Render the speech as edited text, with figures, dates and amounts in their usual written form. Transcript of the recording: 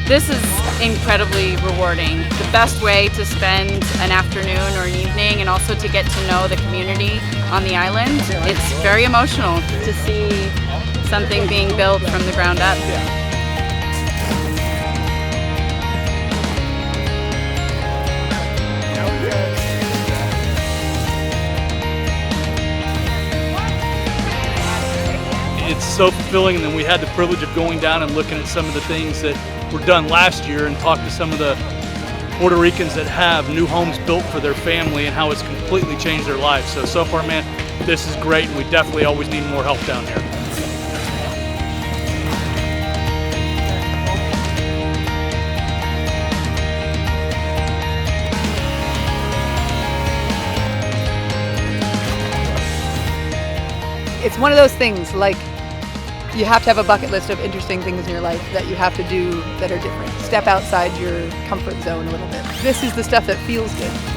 This is incredibly rewarding. The best way to spend an afternoon or an evening, and also to get to know the community on the island. It's very emotional to see something being built from the ground up. It's so fulfilling, and then we had the privilege of going down and looking at some of the things that were done last year and talk to some of the Puerto Ricans that have new homes built for their family and how it's completely changed their lives. So far, man, this is great, and we definitely always need more help down here. It's one of those things, like, you have to have a bucket list of interesting things in your life that you have to do that are different. Step outside your comfort zone a little bit. This is the stuff that feels good.